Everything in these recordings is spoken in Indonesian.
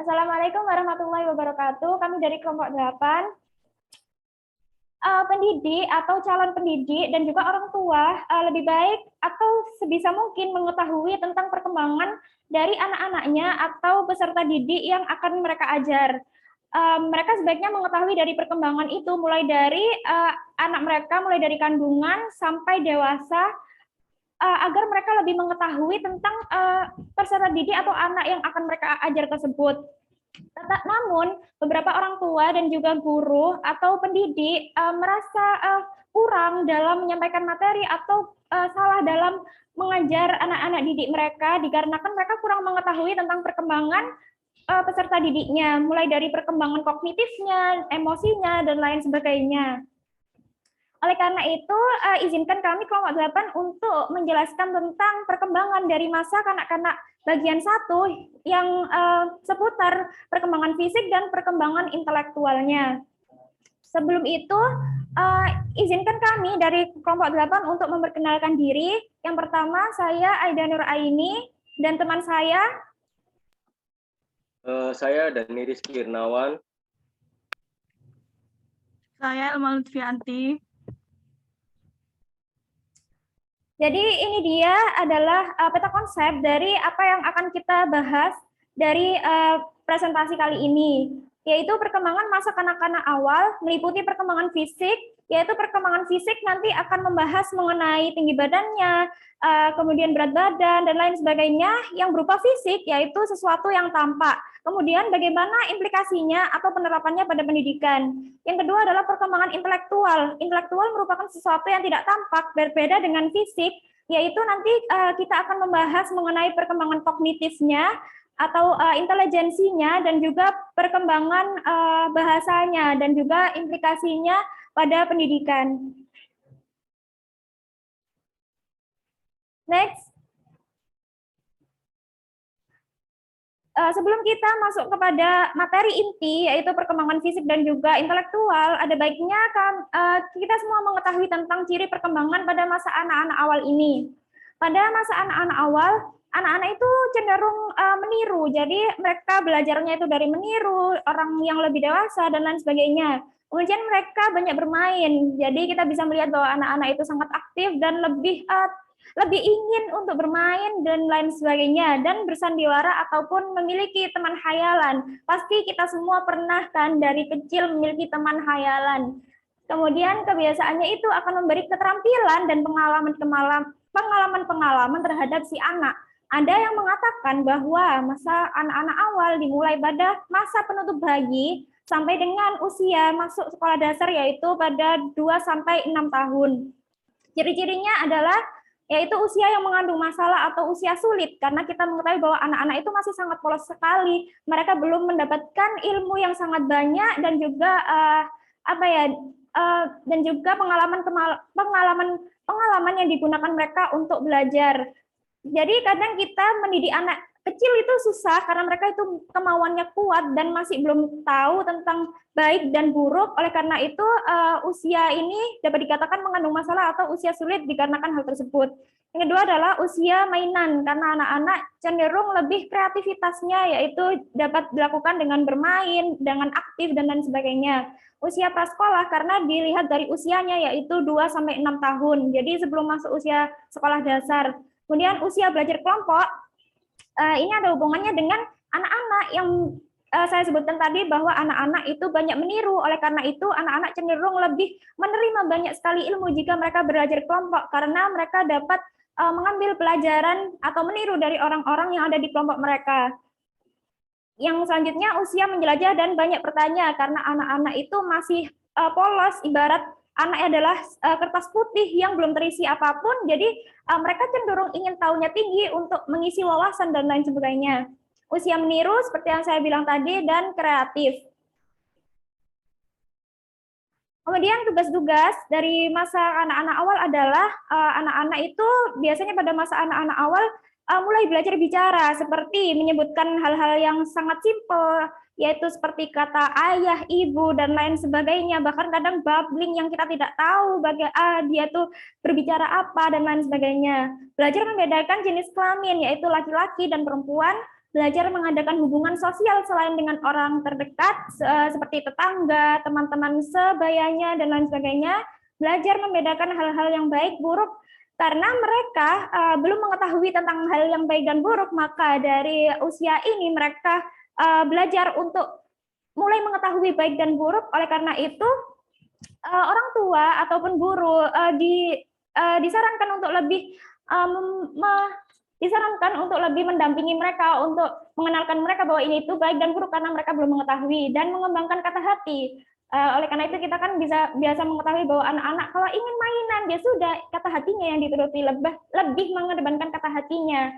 Assalamualaikum warahmatullahi wabarakatuh. Kami dari kelompok 8, pendidik atau calon pendidik dan juga orang tua lebih baik atau sebisa mungkin mengetahui tentang perkembangan dari anak-anaknya atau peserta didik yang akan mereka ajar. Mereka sebaiknya mengetahui dari perkembangan itu mulai dari anak mereka, mulai dari kandungan sampai dewasa, agar mereka lebih mengetahui tentang peserta didik atau anak yang akan mereka ajar tersebut. Namun, beberapa orang tua dan juga guru atau pendidik merasa kurang dalam menyampaikan materi atau salah dalam mengajar anak-anak didik mereka dikarenakan mereka kurang mengetahui tentang perkembangan peserta didiknya, mulai dari perkembangan kognitifnya, emosinya, dan lain sebagainya. Oleh karena itu, izinkan kami kelompok 8 untuk menjelaskan tentang perkembangan dari masa kanak-kanak bagian 1 yang seputar perkembangan fisik dan perkembangan intelektualnya. Sebelum itu, izinkan kami dari kelompok 8 untuk memperkenalkan diri. Yang pertama, saya Aida Nur Aini, dan teman saya. Saya Dani Rizky Irnawan. Saya Elma Lutfianti. Jadi ini dia adalah peta konsep dari apa yang akan kita bahas dari presentasi kali ini, yaitu perkembangan masa kanak-kanak awal meliputi perkembangan fisik, yaitu perkembangan fisik nanti akan membahas mengenai tinggi badannya, kemudian berat badan, dan lain sebagainya yang berupa fisik, yaitu sesuatu yang tampak. Kemudian bagaimana implikasinya atau penerapannya pada pendidikan. Yang kedua adalah perkembangan intelektual. Intelektual merupakan sesuatu yang tidak tampak, berbeda dengan fisik, yaitu nanti kita akan membahas mengenai perkembangan kognitifnya atau intelijensinya dan juga perkembangan bahasanya dan juga implikasinya pada pendidikan. Next. Sebelum kita masuk kepada materi inti, yaitu perkembangan fisik dan juga intelektual, ada baiknya kita semua mengetahui tentang ciri perkembangan pada masa anak-anak awal ini. Pada masa anak-anak awal, anak-anak itu cenderung meniru, jadi mereka belajarnya itu dari meniru orang yang lebih dewasa dan lain sebagainya. Kemudian mereka banyak bermain, jadi kita bisa melihat bahwa anak-anak itu sangat aktif dan lebih ingin untuk bermain dan lain sebagainya, dan bersandiwara ataupun memiliki teman hayalan. Pasti kita semua pernah kan dari kecil memiliki teman hayalan. Kemudian kebiasaannya itu akan memberi keterampilan dan pengalaman terhadap si anak. Ada yang mengatakan bahwa masa anak-anak awal dimulai pada masa penutup bayi sampai dengan usia masuk sekolah dasar, yaitu pada 2-6 tahun. Ciri-cirinya adalah yaitu usia yang mengandung masalah atau usia sulit, karena kita mengetahui bahwa anak-anak itu masih sangat polos sekali. Mereka belum mendapatkan ilmu yang sangat banyak dan juga dan juga pengalaman yang digunakan mereka untuk belajar. Jadi kadang kita mendidik anak kecil itu susah karena mereka itu kemauannya kuat dan masih belum tahu tentang baik dan buruk. Oleh karena itu usia ini dapat dikatakan mengandung masalah atau usia sulit dikarenakan hal tersebut. Yang kedua adalah usia mainan, karena anak-anak cenderung lebih kreativitasnya, yaitu dapat dilakukan dengan bermain, dengan aktif dan lain sebagainya. Usia prasekolah karena dilihat dari usianya, yaitu 2-6 tahun. Jadi sebelum masuk usia sekolah dasar. Kemudian usia belajar kelompok, ini ada hubungannya dengan anak-anak yang saya sebutkan tadi bahwa anak-anak itu banyak meniru. Oleh karena itu anak-anak cenderung lebih menerima banyak sekali ilmu jika mereka belajar kelompok, karena mereka dapat mengambil pelajaran atau meniru dari orang-orang yang ada di kelompok mereka. Yang selanjutnya usia menjelajah dan banyak bertanya, karena anak-anak itu masih polos, ibarat anak adalah kertas putih yang belum terisi apapun, jadi mereka cenderung ingin tahunya tinggi untuk mengisi wawasan dan lain sebagainya. Usia meniru seperti yang saya bilang tadi dan kreatif. Kemudian tugas-tugas dari masa anak-anak awal adalah anak-anak itu biasanya pada masa anak-anak awal mulai belajar bicara, seperti menyebutkan hal-hal yang sangat simpel, yaitu seperti kata ayah, ibu, dan lain sebagainya. Bahkan kadang babbling yang kita tidak tahu dia tuh berbicara apa, dan lain sebagainya. Belajar membedakan jenis kelamin, yaitu laki-laki dan perempuan. belajar mengadakan hubungan sosial selain dengan orang terdekat, seperti tetangga, teman-teman sebayanya, dan lain sebagainya, belajar membedakan hal-hal yang baik, buruk, karena mereka belum mengetahui tentang hal yang baik dan buruk, maka dari usia ini mereka belajar untuk mulai mengetahui baik dan buruk. Oleh karena itu, orang tua ataupun guru disarankan untuk lebih mendampingi mereka, untuk mengenalkan mereka bahwa ini itu baik dan buruk karena mereka belum mengetahui, dan mengembangkan kata hati. Oleh karena itu kita kan biasa mengetahui bahwa anak-anak kalau ingin mainan, ya sudah, kata hatinya yang dituruti, lebih mengedepankan kata hatinya.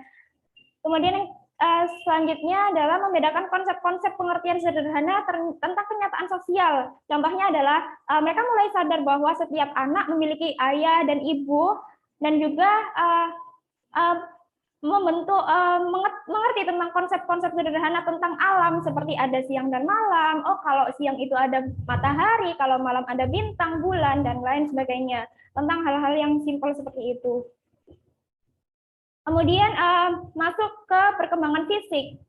Kemudian selanjutnya adalah membedakan konsep-konsep pengertian sederhana tentang kenyataan sosial. Contohnya adalah mereka mulai sadar bahwa setiap anak memiliki ayah dan ibu, dan juga mengerti tentang konsep-konsep sederhana tentang alam, seperti ada siang dan malam. Oh, kalau siang itu ada matahari, kalau malam ada bintang, bulan, dan lain sebagainya. Tentang hal-hal yang simpel seperti itu. Kemudian masuk ke perkembangan fisik.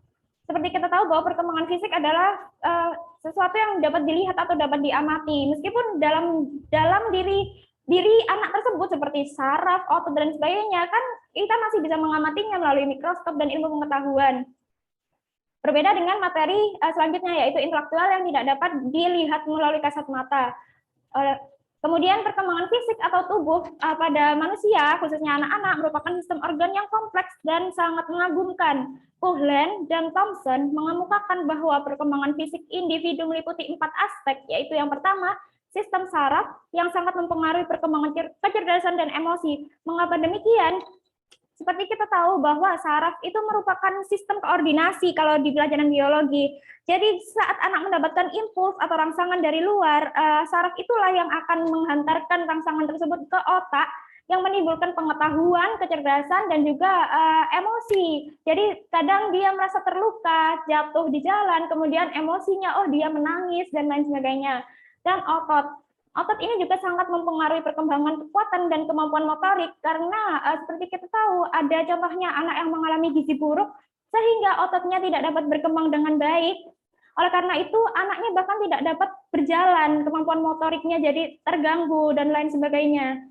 Seperti kita tahu bahwa perkembangan fisik adalah sesuatu yang dapat dilihat atau dapat diamati. Meskipun dalam diri anak tersebut seperti saraf, otot, dan sebagainya, kan kita masih bisa mengamatinya melalui mikroskop dan ilmu pengetahuan. Berbeda dengan materi selanjutnya, yaitu intelektual yang tidak dapat dilihat melalui kasat mata. Kemudian perkembangan fisik atau tubuh pada manusia, khususnya anak-anak, merupakan sistem organ yang kompleks dan sangat mengagumkan. Coughlin dan Thomson mengemukakan bahwa perkembangan fisik individu meliputi 4 aspek, yaitu yang pertama, sistem saraf yang sangat mempengaruhi perkembangan kecerdasan dan emosi. Mengapa demikian? Seperti kita tahu bahwa saraf itu merupakan sistem koordinasi kalau di pelajaran biologi. Jadi saat anak mendapatkan impuls atau rangsangan dari luar, saraf itulah yang akan menghantarkan rangsangan tersebut ke otak, yang menimbulkan pengetahuan, kecerdasan, dan juga emosi. Jadi kadang dia merasa terluka, jatuh di jalan, kemudian emosinya, oh dia menangis, dan lain sebagainya. Dan otot ini juga sangat mempengaruhi perkembangan kekuatan dan kemampuan motorik, karena seperti kita tahu, ada contohnya anak yang mengalami gizi buruk, sehingga ototnya tidak dapat berkembang dengan baik. Oleh karena itu, anaknya bahkan tidak dapat berjalan, kemampuan motoriknya jadi terganggu, dan lain sebagainya.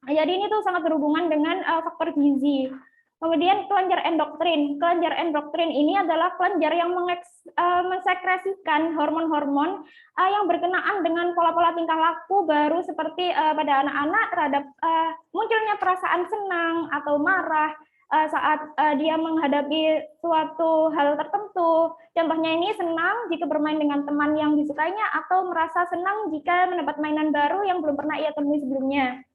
Jadi ini tuh sangat berhubungan dengan faktor gizi. Kemudian kelenjar endokrin. Kelenjar endokrin ini adalah kelenjar yang mensekresikan hormon-hormon yang berkenaan dengan pola-pola tingkah laku baru, seperti pada anak-anak terhadap munculnya perasaan senang atau marah saat dia menghadapi suatu hal tertentu. Contohnya ini senang jika bermain dengan teman yang disukainya, atau merasa senang jika mendapat mainan baru yang belum pernah ia temui sebelumnya.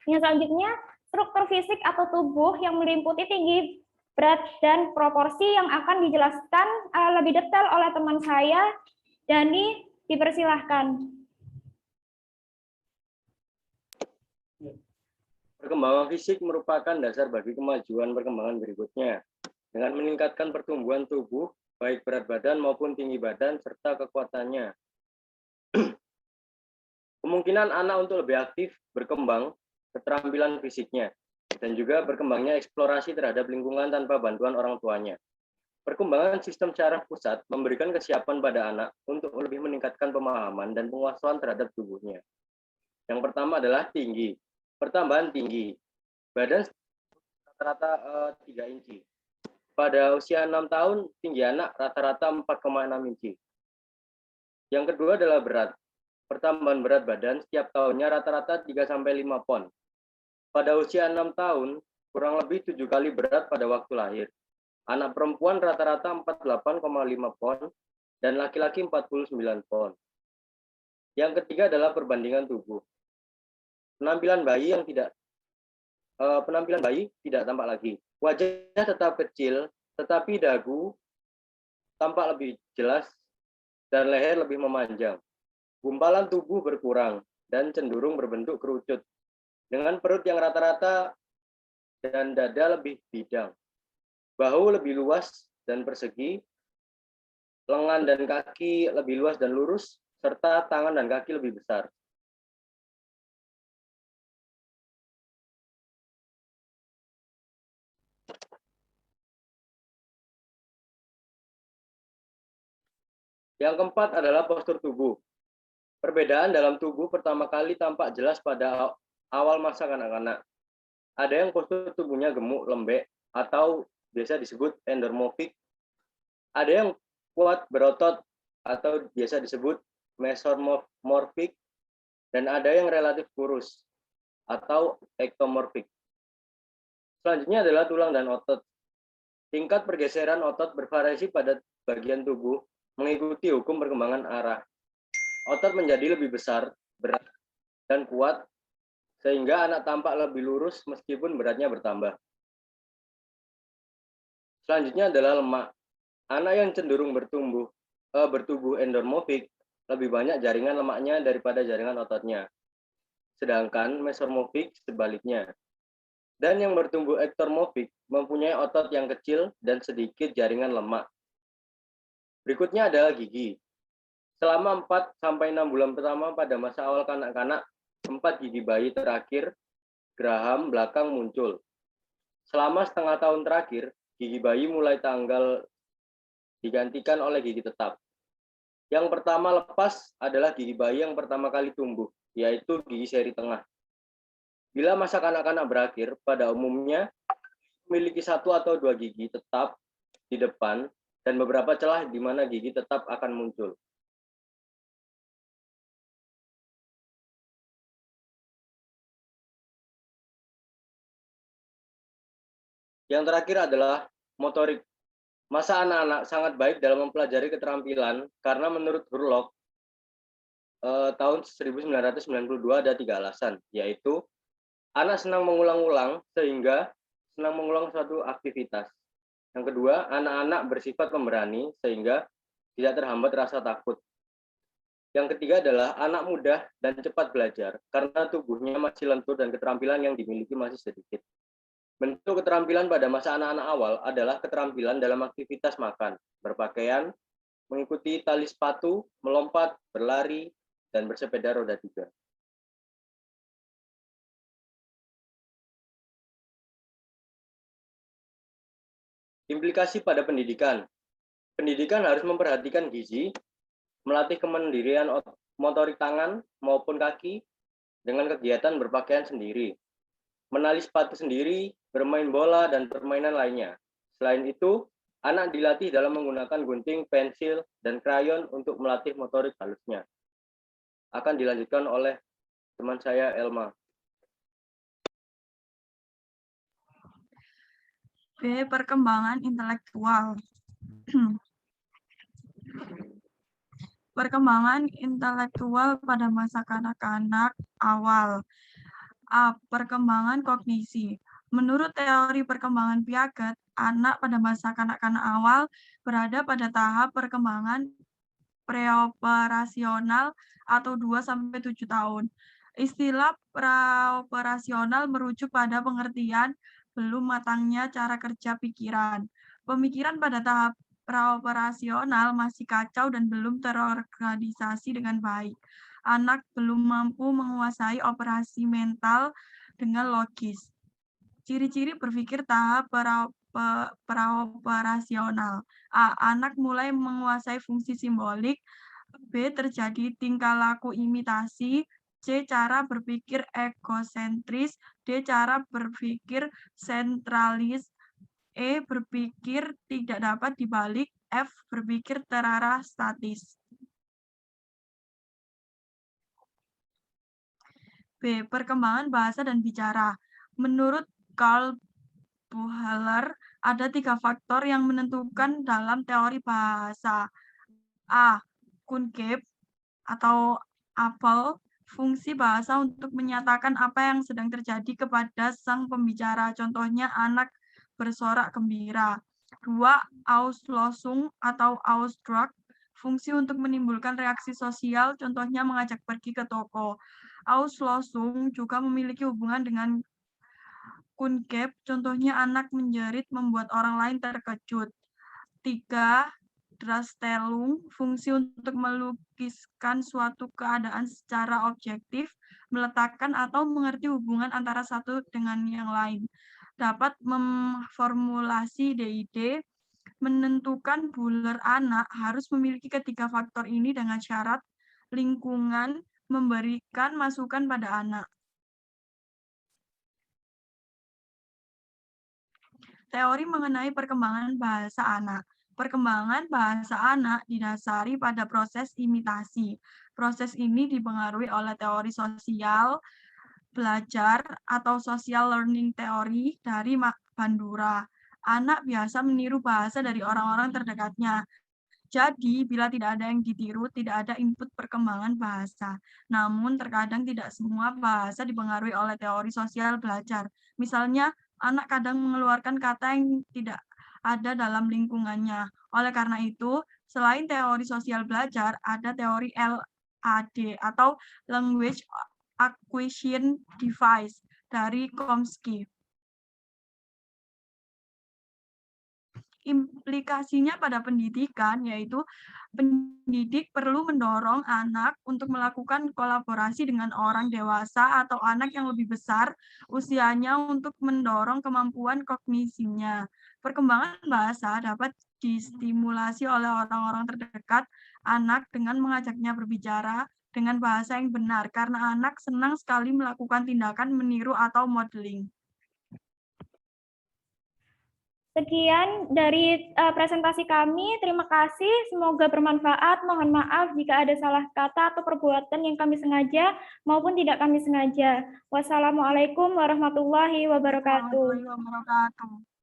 Yang selanjutnya, struktur fisik atau tubuh yang meliputi tinggi, berat, dan proporsi yang akan dijelaskan lebih detail oleh teman saya. Dani, dipersilahkan. Perkembangan fisik merupakan dasar bagi kemajuan perkembangan berikutnya. Dengan meningkatkan pertumbuhan tubuh, baik berat badan maupun tinggi badan, serta kekuatannya. Kemungkinan anak untuk lebih aktif berkembang keterampilan fisiknya, dan juga berkembangnya eksplorasi terhadap lingkungan tanpa bantuan orang tuanya. Perkembangan sistem saraf pusat memberikan kesiapan pada anak untuk lebih meningkatkan pemahaman dan penguasaan terhadap tubuhnya. Yang pertama adalah tinggi. Pertambahan tinggi. Badan rata-rata 3 inci. Pada usia 6 tahun, tinggi anak rata-rata 4,6 inci. Yang kedua adalah berat. Pertambahan berat badan setiap tahunnya rata-rata 3-5 pon. Pada usia 6 tahun, kurang lebih 7 kali berat pada waktu lahir. Anak perempuan rata-rata 48,5 pon, dan laki-laki 49 pon. Yang ketiga adalah perbandingan tubuh. Penampilan bayi tidak tampak lagi. Wajahnya tetap kecil, tetapi dagu tampak lebih jelas dan leher lebih memanjang. Gumpalan tubuh berkurang dan cenderung berbentuk kerucut, dengan perut yang rata-rata dan dada lebih bidang. Bahu lebih luas dan persegi, lengan dan kaki lebih luas dan lurus, serta tangan dan kaki lebih besar. Yang keempat adalah postur tubuh. Perbedaan dalam tubuh pertama kali tampak jelas pada awal masa kanak-kanak. Ada yang postur tubuhnya gemuk, lembek, atau biasa disebut endomorfik. Ada yang kuat, berotot, atau biasa disebut mesomorfik. Dan ada yang relatif kurus, atau ektomorfik. Selanjutnya adalah tulang dan otot. Tingkat pergeseran otot bervariasi pada bagian tubuh mengikuti hukum perkembangan arah. Otot menjadi lebih besar, berat, dan kuat, sehingga anak tampak lebih lurus meskipun beratnya bertambah. Selanjutnya adalah lemak. Anak yang cenderung bertubuh endomorfik lebih banyak jaringan lemaknya daripada jaringan ototnya. Sedangkan mesomorfik sebaliknya. Dan yang bertumbuh ektomorfik mempunyai otot yang kecil dan sedikit jaringan lemak. Berikutnya adalah gigi. Selama 4-6 bulan pertama pada masa awal kanak-kanak, 4 gigi bayi terakhir geraham belakang muncul. Selama setengah tahun terakhir, gigi bayi mulai tanggal digantikan oleh gigi tetap. Yang pertama lepas adalah gigi bayi yang pertama kali tumbuh, yaitu gigi seri tengah. Bila masa kanak-kanak berakhir, pada umumnya memiliki 1 atau 2 gigi tetap di depan dan beberapa celah di mana gigi tetap akan muncul. Yang terakhir adalah motorik. Masa anak-anak sangat baik dalam mempelajari keterampilan karena menurut Hurlock tahun 1992 ada 3 alasan, yaitu anak senang mengulang-ulang sehingga senang mengulang suatu aktivitas. Yang kedua, anak-anak bersifat pemberani sehingga tidak terhambat rasa takut. Yang ketiga adalah anak mudah dan cepat belajar karena tubuhnya masih lentur dan keterampilan yang dimiliki masih sedikit. Bentuk keterampilan pada masa anak-anak awal adalah keterampilan dalam aktivitas makan, berpakaian, mengikuti tali sepatu, melompat, berlari, dan bersepeda roda 3. Implikasi pada pendidikan. Pendidikan harus memperhatikan gizi, melatih kemandirian motorik tangan maupun kaki dengan kegiatan berpakaian sendiri, menali sepatu sendiri, bermain bola, dan permainan lainnya. Selain itu, anak dilatih dalam menggunakan gunting, pensil, dan krayon untuk melatih motorik halusnya. Akan dilanjutkan oleh teman saya, Elma. B. Perkembangan intelektual. Perkembangan intelektual pada masa kanak-kanak awal. A. Perkembangan kognisi. Menurut teori perkembangan Piaget, anak pada masa kanak-kanak awal berada pada tahap perkembangan preoperasional atau 2-7 tahun. Istilah praoperasional merujuk pada pengertian belum matangnya cara kerja pikiran. Pemikiran pada tahap praoperasional masih kacau dan belum terorganisasi dengan baik. Anak belum mampu menguasai operasi mental dengan logis. Ciri-ciri berpikir tahap praoperasional. A. Anak mulai menguasai fungsi simbolik. B. Terjadi tingkah laku imitasi. C. Cara berpikir egosentris. D. Cara berpikir sentralis. E. Berpikir tidak dapat dibalik. F. Berpikir terarah statis. B. Perkembangan bahasa dan bicara. Menurut Karl Buchler, ada 3 faktor yang menentukan dalam teori bahasa. A. Kungebe atau apel, fungsi bahasa untuk menyatakan apa yang sedang terjadi kepada sang pembicara. Contohnya anak bersorak gembira. 2. Auslosung atau Ausdruck, fungsi untuk menimbulkan reaksi sosial, contohnya mengajak pergi ke toko. Auslosung juga memiliki hubungan dengan Kungebe, contohnya anak menjerit membuat orang lain terkejut. 3. Darstellung, fungsi untuk melukiskan suatu keadaan secara objektif, meletakkan atau mengerti hubungan antara satu dengan yang lain. Dapat memformulasi ide-ide menentukan buler anak harus memiliki ketiga faktor ini dengan syarat lingkungan memberikan masukan pada anak. Teori mengenai perkembangan bahasa anak. Perkembangan bahasa anak didasari pada proses imitasi. Proses ini dipengaruhi oleh teori sosial belajar atau social learning theory dari Bandura. Anak biasa meniru bahasa dari orang-orang terdekatnya. Jadi, bila tidak ada yang ditiru, tidak ada input perkembangan bahasa. Namun, terkadang tidak semua bahasa dipengaruhi oleh teori sosial belajar. Misalnya, anak kadang mengeluarkan kata yang tidak ada dalam lingkungannya. Oleh karena itu, selain teori sosial belajar, ada teori LAD atau Language Acquisition Device dari Chomsky. Implikasinya pada pendidikan, yaitu pendidik perlu mendorong anak untuk melakukan kolaborasi dengan orang dewasa atau anak yang lebih besar usianya untuk mendorong kemampuan kognisinya. Perkembangan bahasa dapat distimulasi oleh orang-orang terdekat anak dengan mengajaknya berbicara dengan bahasa yang benar, karena anak senang sekali melakukan tindakan meniru atau modeling. Sekian dari presentasi kami. Terima kasih. Semoga bermanfaat. Mohon maaf jika ada salah kata atau perbuatan yang kami sengaja maupun tidak kami sengaja. Wassalamualaikum warahmatullahi wabarakatuh. Warahmatullahi wabarakatuh.